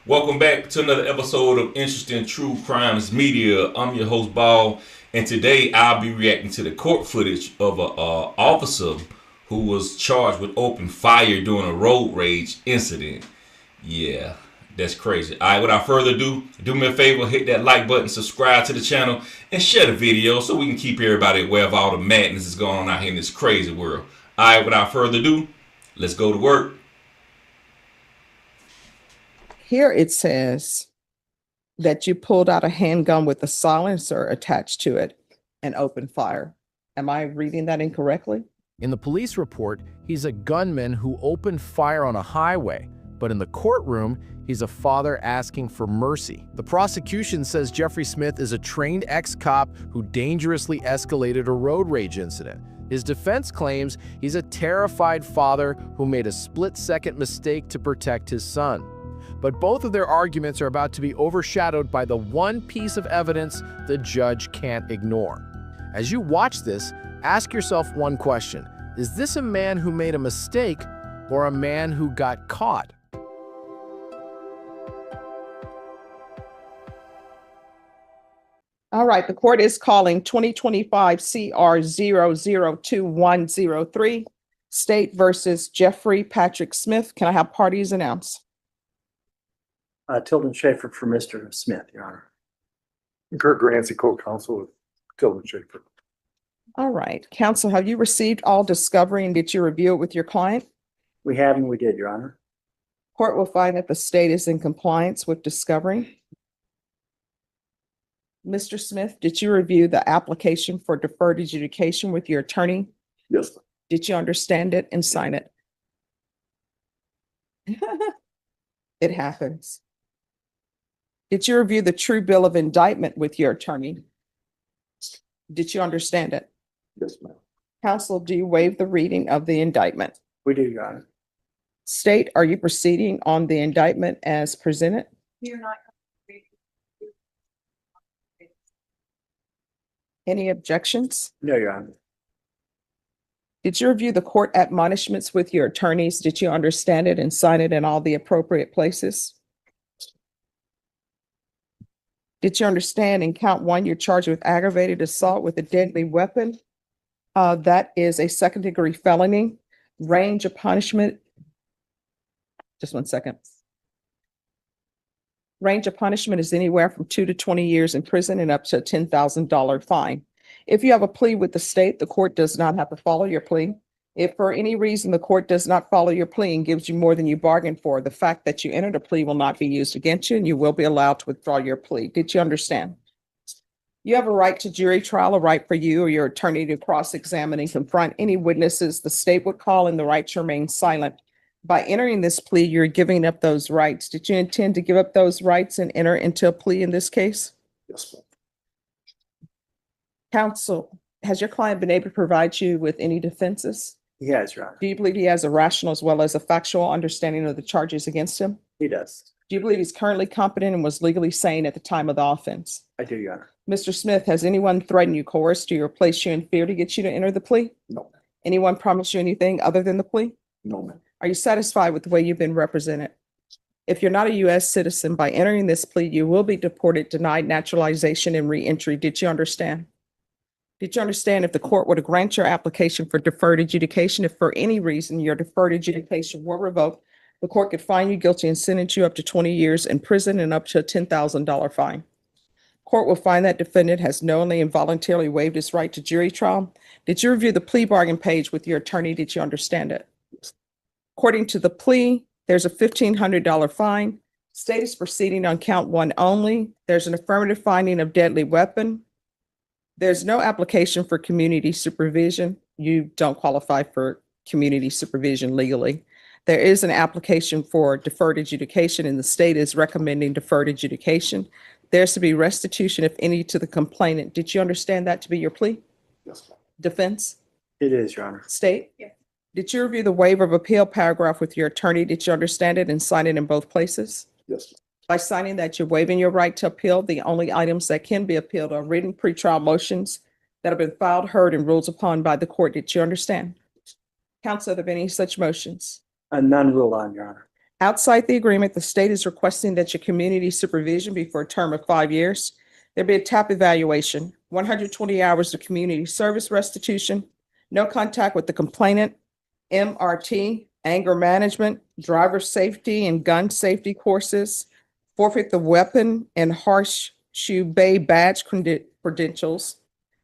Welcome back to another episode of Interesting True Crimes Media. I'm your host, Ball, and today I'll be reacting to the court footage of a officer who was charged with open fire during a road rage incident. Yeah, that's crazy. All right, without further ado, do me a favor, hit that like button, subscribe to the channel, and share the video so we can keep everybody aware of all the madness that's going on out here in this crazy world. All right, without further ado, let's go to work. Here it says that you pulled out a handgun with a silencer attached to it and opened fire. Am I reading that incorrectly? In the police report, he's a gunman who opened fire on a highway, but in the courtroom, he's a father asking for mercy. The prosecution says Jeffrey Smith is a trained ex-cop who dangerously escalated a road rage incident. His defense claims he's a terrified father who made a split-second mistake to protect his son. But both of their arguments are about to be overshadowed by the one piece of evidence the judge can't ignore. As you watch this, ask yourself one question. Is this a man who made a mistake or a man who got caught? All right, the court is calling 2025 CR 002103, State versus Jeffrey Patrick Smith. Can I have parties announced? Tilden Schaefer for Mr. Smith, Your Honor. Kurt Grancy, co-counsel with Tilden Schaefer. All right, counsel, have you received all discovery and did you review it with your client? We have and we did, Your Honor. Court will find that the state is in compliance with discovery. Mr. Smith, did you review the application for deferred adjudication with your attorney? Yes. Did you understand it and sign it? It happens. Did you review the true bill of indictment with your attorney? Did you understand it? Yes, ma'am. Counsel, do you waive the reading of the indictment? We do, Your Honor. State, are you proceeding on the indictment as presented? You're not. Any objections? No, Your Honor. Did you review the court admonishments with your attorneys? Did you understand it and sign it in all the appropriate places? Did you understand in count one, you're charged with aggravated assault with a deadly weapon? That is a second-degree felony. Range of punishment. Just 1 second. Range of punishment is anywhere from 2 to 20 years in prison and up to a $10,000 fine. If you have a plea with the state, the court does not have to follow your plea. If for any reason the court does not follow your plea and gives you more than you bargained for, the fact that you entered a plea will not be used against you and you will be allowed to withdraw your plea. Did you understand? You have a right to jury trial, a right for you or your attorney to cross-examine and confront any witnesses the state would call, and the right to remain silent. By entering this plea, you're giving up those rights. Did you intend to give up those rights and enter into a plea in this case? Yes, ma'am. Counsel, has your client been able to provide you with any defenses? He has, Your Honor. Do you believe he has a rational as well as a factual understanding of the charges against him? He does. Do you believe he's currently competent and was legally sane at the time of the offense? I do, Your Honor. Mr. Smith, has anyone threatened you, coerced you, or placed you in fear to get you to enter the plea? No, ma'am. Anyone promised you anything other than the plea? No, ma'am. Are you satisfied with the way you've been represented? If you're not a U.S. citizen, by entering this plea, you will be deported, denied naturalization, and reentry. Did you understand? Did you understand if the court were to grant your application for deferred adjudication, if for any reason your deferred adjudication were revoked, the court could find you guilty and sentence you up to 20 years in prison and up to a $10,000 fine? Court will find that defendant has knowingly and voluntarily waived his right to jury trial. Did you review the plea bargain page with your attorney? Did you understand it? According to the plea, there's a $1,500 fine. State is proceeding on count one only. There's an affirmative finding of deadly weapon. There's no application for community supervision. You don't qualify for community supervision legally. There is an application for deferred adjudication, and the state is recommending deferred adjudication. There's to be restitution, if any, to the complainant. Did you understand that to be your plea? Yes, ma'am. Defense? It is, Your Honor. State? Yes. Did you review the waiver of appeal paragraph with your attorney? Did you understand it and sign it in both places? Yes, ma'am. By signing that, you're waiving your right to appeal. The only items that can be appealed are written pretrial motions that have been filed, heard, and ruled upon by the court. Did you understand? Counsel, have there been any such motions? None ruled on, Your Honor. Outside the agreement, the state is requesting that your community supervision be for a term of 5 years. There be a TAP evaluation, 120 hours of community service restitution, no contact with the complainant, MRT, anger management, driver safety and gun safety courses, forfeit the weapon and horseshoe bay badge credentials,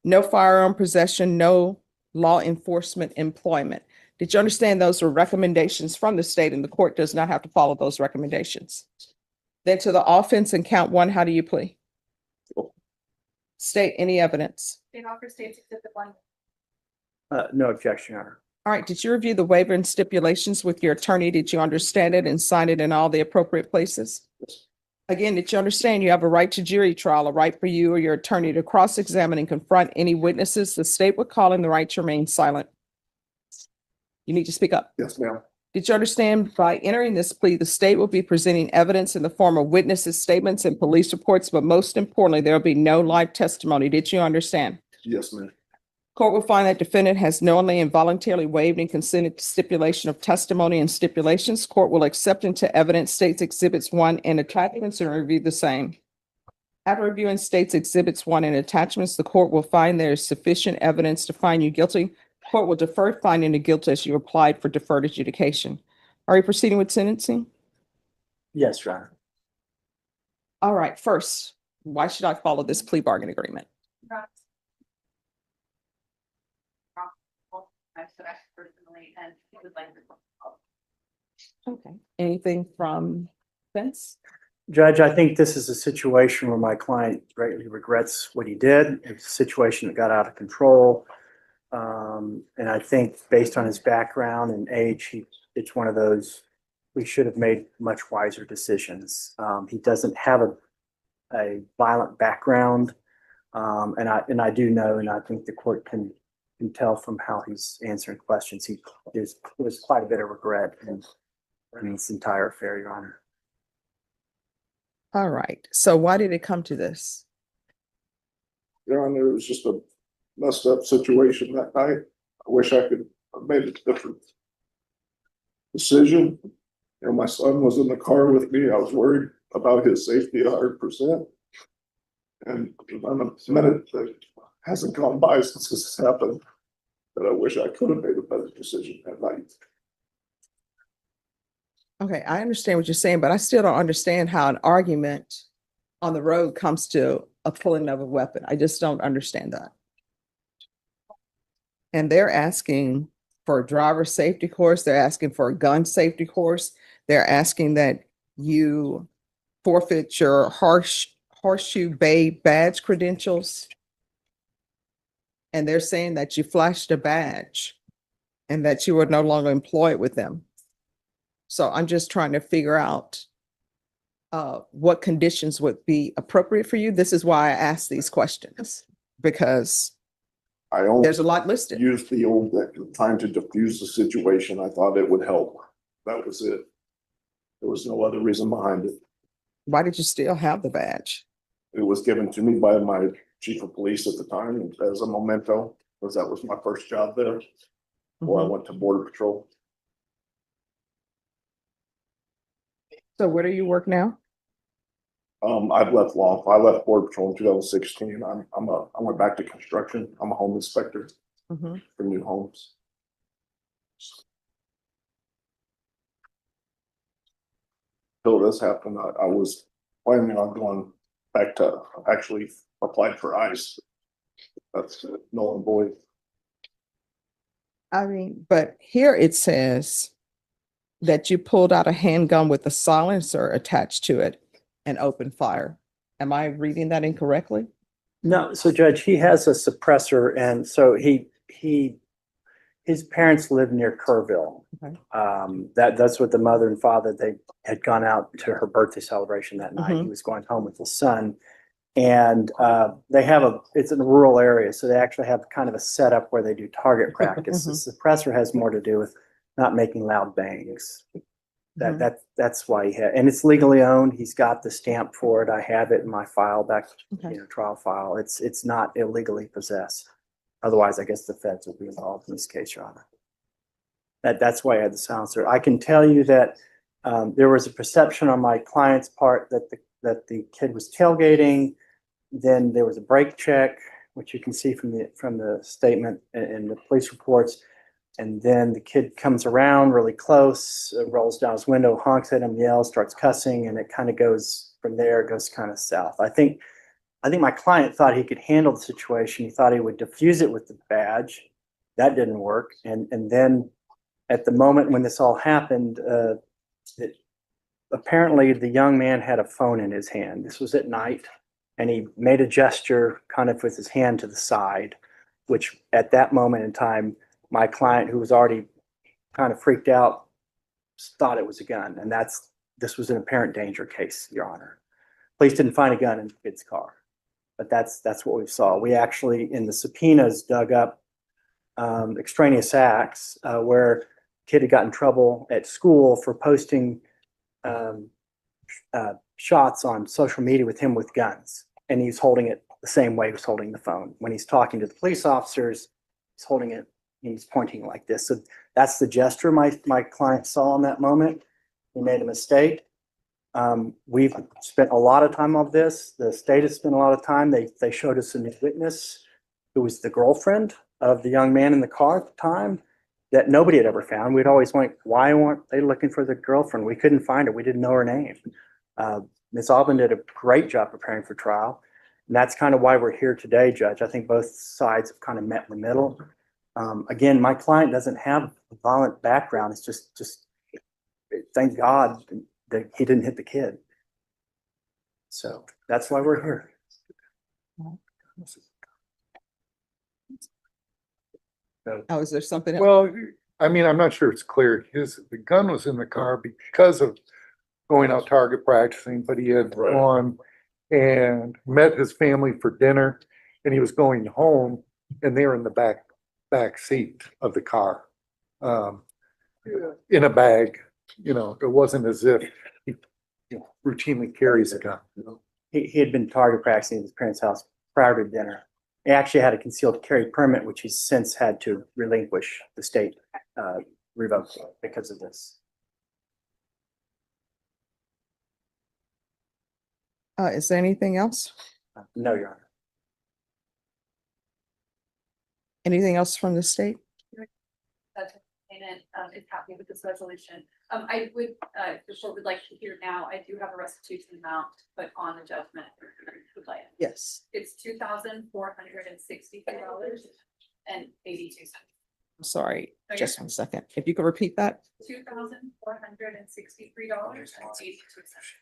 no firearm possession, no law enforcement employment. Did you understand those were recommendations from the state and the court does not have to follow those recommendations? Then to the offense and count one, how do you plea? State any evidence. State offer states exhibit one. No objection, Your Honor. All right, did you review the waiver and stipulations with your attorney? Did you understand it and sign it in all the appropriate places? Again, did you understand you have a right to jury trial, a right for you or your attorney to cross-examine and confront any witnesses the state would call in the right to remain silent? You need to speak up. Yes, ma'am. Did you understand by entering this plea, the state will be presenting evidence in the form of witnesses' statements and police reports, but most importantly, there will be no live testimony. Did you understand? Yes, ma'am. Court will find that defendant has knowingly and voluntarily waived and consented to stipulation of testimony and stipulations. Court will accept into evidence states exhibits 1 and attachments and review the same. After reviewing states exhibits 1 and attachments, the court will find there is sufficient evidence to find you guilty. Court will defer finding the guilt as you applied for deferred adjudication. Are you proceeding with sentencing? Yes, Your Honor. All right, first, why should I follow this plea bargain agreement? Personally, and he would like to. Okay. Anything from Vince? Judge, I think this is a situation where my client greatly regrets what he did. It's a situation that got out of control. And I think based on his background and age, it's one of those, we should have made much wiser decisions. He doesn't have a violent background. And I do know, and I think the court can tell from how he's answering questions, there's quite a bit of regret in this entire affair, Your Honor. All right. So why did it come to this? Your Honor, it was just a messed up situation that night. I wish I could have made a different decision. You know, my son was in the car with me. I was worried about his safety 100%. And a minute that hasn't gone by since this has happened that I wish I could have made a better decision that night. Okay, I understand what you're saying, but I still don't understand how an argument on the road comes to a pulling of a weapon. I just don't understand that. And they're asking for a driver safety course. They're asking for a gun safety course. They're asking that you forfeit your horseshoe bay badge credentials. And they're saying that you flashed a badge and that you were no longer employed with them. So I'm just trying to figure out what conditions would be appropriate for you. This is why I asked these questions, because I only there's a lot listed. used the old time to diffuse the situation. I thought it would help. That was it. There was no other reason behind it. Why did you still have the badge? It was given to me by my chief of police at the time as a memento, because that was my first job there before I went to Border Patrol. So where do you work now? I've left I left Border Patrol in 2016. I went back to construction. I'm a home inspector for new homes. Till this happened, I was planning on going back to actually applied for ICE. That's null and void. I mean, but here it says that you pulled out a handgun with a silencer attached to it and opened fire. Am I reading that incorrectly? No, so Judge, he has a suppressor, and so his parents live near Kerrville. Okay. That's what the mother and father, they had gone out to her birthday celebration that night. He was going home with his son. And they have it's in a rural area, so they actually have kind of a setup where they do target practice. The suppressor has more to do with not making loud bangs. That's why he had, and it's legally owned. He's got the stamp for it. I have it in my file back, trial file. It's not illegally possessed. Otherwise, I guess the feds would be involved in this case, Your Honor. That's why I had the silencer. I can tell you that There was a perception on my client's part that the kid was tailgating. Then there was a brake check, which you can see from the statement and the police reports. And then the kid comes around really close, rolls down his window, honks at him, yells, starts cussing, and it kind of goes from there. It goes kind of south. I think my client thought he could handle the situation. He thought he would diffuse it with the badge. That didn't work. And then at the moment when this all happened, apparently the young man had a phone in his hand. This was at night, and he made a gesture kind of with his hand to the side, which at that moment in time, my client, who was already kind of freaked out, thought it was a gun. And this was an apparent danger case, Your Honor. Police didn't find a gun in the kid's car, but that's what we saw. We actually, in the subpoenas, dug up extraneous acts where kid had got in trouble at school for posting shots on social media with him with guns. And he's holding it the same way he was holding the phone. When he's talking to the police officers, he's holding it, he's pointing like this. So that's the gesture my client saw in that moment. He made a mistake. We've spent a lot of time on this. The state has spent a lot of time. They showed us a new witness who was the girlfriend of the young man in the car at the time that nobody had ever found. We'd always went, why weren't they looking for the girlfriend? We couldn't find her. We didn't know her name. Ms. Alban did a great job preparing for trial. And that's kind of why we're here today, Judge. I think both sides have kind of met in the middle. Again, my client doesn't have a violent background. It's just thank God that he didn't hit the kid. So that's why we're here. Oh, is there something else? Well, I mean, I'm not sure it's clear. The gun was in the car because of going out target practicing, but he had Right. gone and met his family for dinner, and he was going home, and they were in the back seat of the car, in a bag. You know, it wasn't as if he routinely carries a gun. He had been target practicing at his parents' house prior to dinner. He actually had a concealed carry permit, which he's since had to relinquish. The state revoked because of this. Is there anything else? No, Your Honor. Anything else from the state? Payment is happy with this resolution. I would, the court would like to hear now, I do have a restitution amount, but on the judgment, if you would like. Yes. It's $2,463.82. I'm sorry, Okay. just 1 second. If you could repeat that. $2,463.82.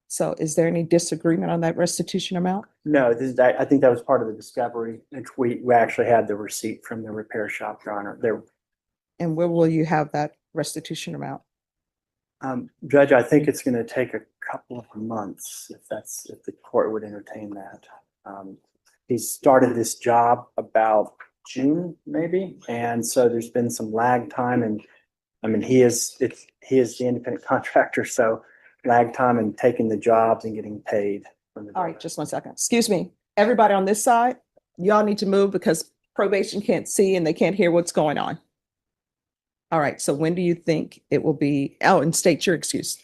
So is there any disagreement on that restitution amount? No, I think that was part of the discovery. We actually had the receipt from the repair shop, Your Honor. And where will you have that restitution amount? Judge, I think it's going to take a couple of months if the court would entertain that. He started this job about June, maybe, and so there's been some lag time. And I mean, he is the independent contractor, so lag time in taking the jobs and getting paid. All right, just 1 second. Excuse me. Everybody on this side, y'all need to move because probation can't see and they can't hear what's going on. All right, so when do you think it will be, and state your excuse.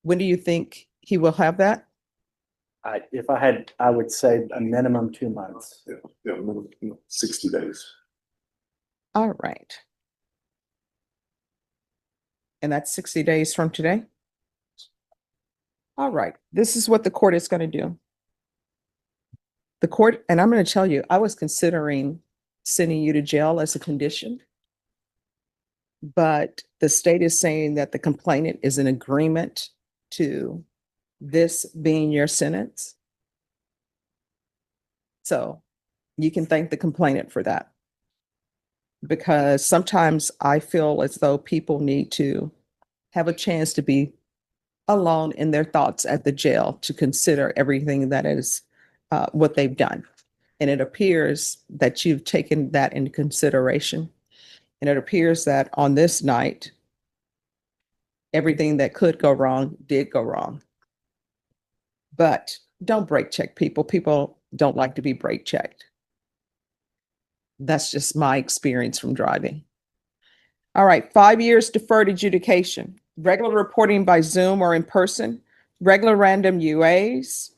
When do you think he will have that? If I had, I would say a minimum 2 months. Yeah, 60 days. All right. And that's 60 days from today? All right, this is what the court is going to do. The court, and I'm going to tell you, I was considering sending you to jail as a condition. But the state is saying that the complainant is in agreement to this being your sentence. So you can thank the complainant for that. Because sometimes I feel as though people need to have a chance to be alone in their thoughts at the jail to consider everything that is what they've done. And it appears that you've taken that into consideration. And it appears that on this night, everything that could go wrong did go wrong. But don't brake check people. People don't like to be brake checked. That's just my experience from driving. All right, 5 years deferred adjudication, regular reporting by Zoom or in person, regular random UAs.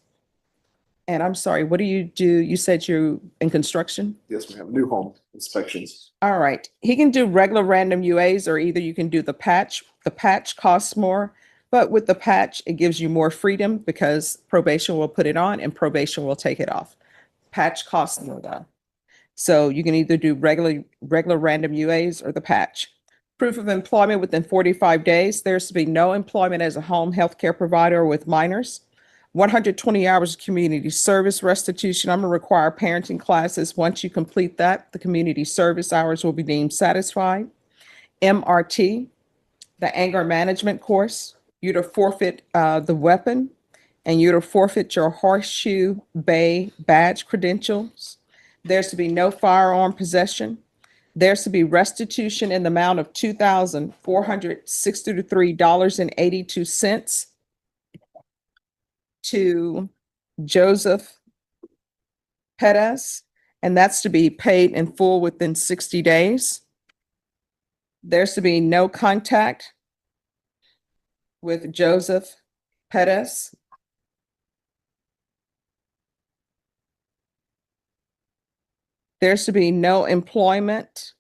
And I'm sorry, what do? You said you're in construction? Yes, ma'am. New home inspections. All right, he can do regular random UAs, or either you can do the patch. The patch costs more, but with the patch, it gives you more freedom because probation will put it on and probation will take it off. Patch costs more though. So you can either do regular random UAs or the patch. Proof of employment within 45 days. There's to be no employment as a home health care provider with minors. 120 hours of community service restitution. I'm going to require parenting classes. Once you complete that, the community service hours will be deemed satisfied. MRT, the anger management course. You're to forfeit the weapon, and you're to forfeit your horseshoe bay badge credentials. There's to be no firearm possession. There's to be restitution in the amount of $2,463.82 to Joseph Pettis, and that's to be paid in full within 60 days. There's to be no contact with Joseph Pettis. There's to be no employment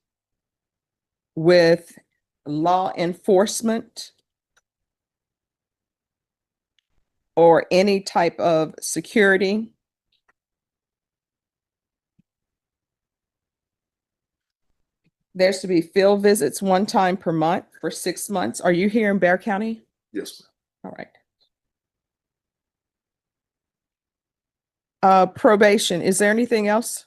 with law enforcement or any type of security. There's to be field visits 1 time per month for 6 months. Are you here in Bear County? Yes, ma'am. All right. Probation, is there anything else?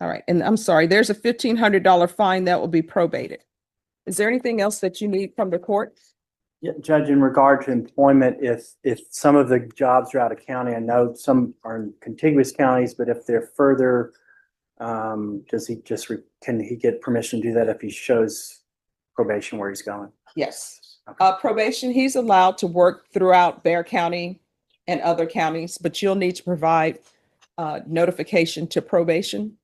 All right, and I'm sorry, there's a $1,500 fine that will be probated. Is there anything else that you need from the court? Yeah, Judge, in regard to employment, if some of the jobs are out of county, I know some are in contiguous counties, but if they're further, can he get permission to do that if he shows probation where he's going? Yes. Okay. Probation, he's allowed to work throughout Bear County and other counties, but you'll need to provide notification to probation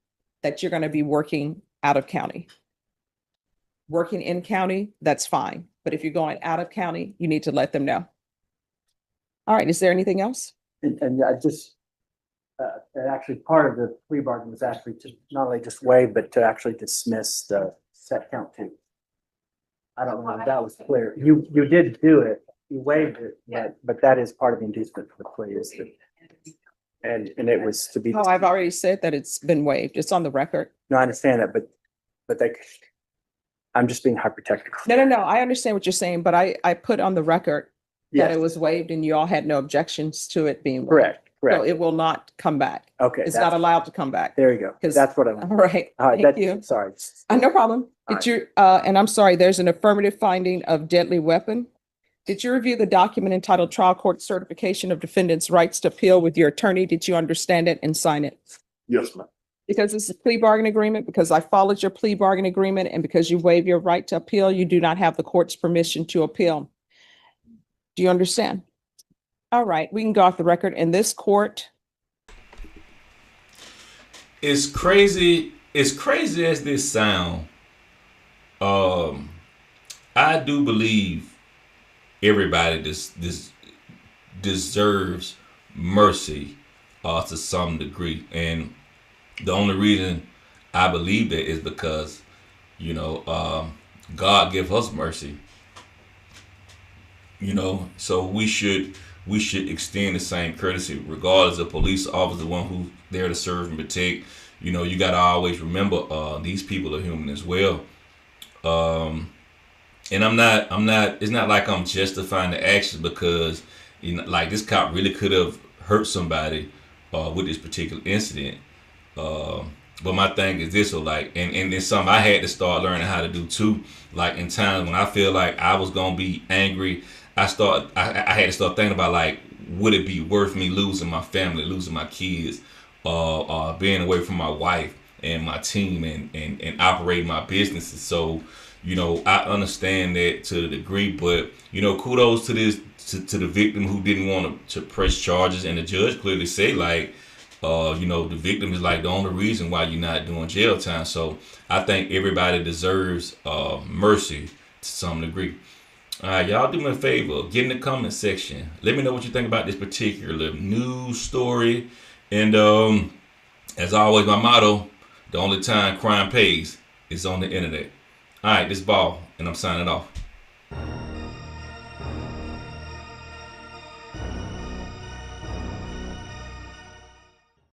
that you're going to be working out of county. Working in county, that's fine. But if you're going out of county, you need to let them know. All right, is there anything else? And I just, and actually part of the plea bargain was actually to not only just waive, but to actually dismiss the set count 2. I don't know if that was clear. You did do it, you waived it, but that is part of the inducement for the plea is that, and it was to be. Oh, I've already said that it's been waived. It's on the record. No, I understand that, but I'm just being hyper-technical. No. I understand what you're saying, but I put on the record that Yes. it was waived and you all had no objections to it being waived. Correct, So correct. it will not come back. Okay. It's not allowed to come back. There you go. 'Cause- That's what I All want. right, All right, thank you. sorry. No problem. All Did you, and I'm sorry, there's an affirmative finding of deadly weapon. Did you review the document entitled Trial Court Certification of Defendant's Rights to Appeal with your attorney? Did you understand it and sign it? Yes, ma'am. Because this is a plea bargain agreement, because I followed your plea bargain agreement, and because you waive your right to appeal, you do not have the court's permission to appeal. Do you understand? All right, we can go off the record. In this court, It's crazy as this sound. I do believe everybody this deserves mercy to some degree, and the only reason I believe that is because God give us mercy, so we should extend the same courtesy regardless of police officer, the one who's there to serve and protect. You got to always remember these people are human as well. And I'm not, it's not like I'm justifying the actions, because, like, this cop really could have hurt somebody with this particular incident. But my thing is this, so like, and then something I had to start learning how to do too. Like, in times when I feel like I was going to be angry, I had to start thinking about, like, would it be worth me losing my family, losing my kids, being away from my wife and my team and operating my businesses. So, I understand that to a degree, but, kudos to this, to the victim who didn't want to press charges. And the judge clearly say, like, The victim is like the only reason why you're not doing jail time. So I think everybody deserves mercy to some degree. All right, y'all do me a favor. Get in the comment section. Let me know what you think about this particular news story. And as always, my motto, the only time crime pays is on the internet. All right, this is Ball, and I'm signing off.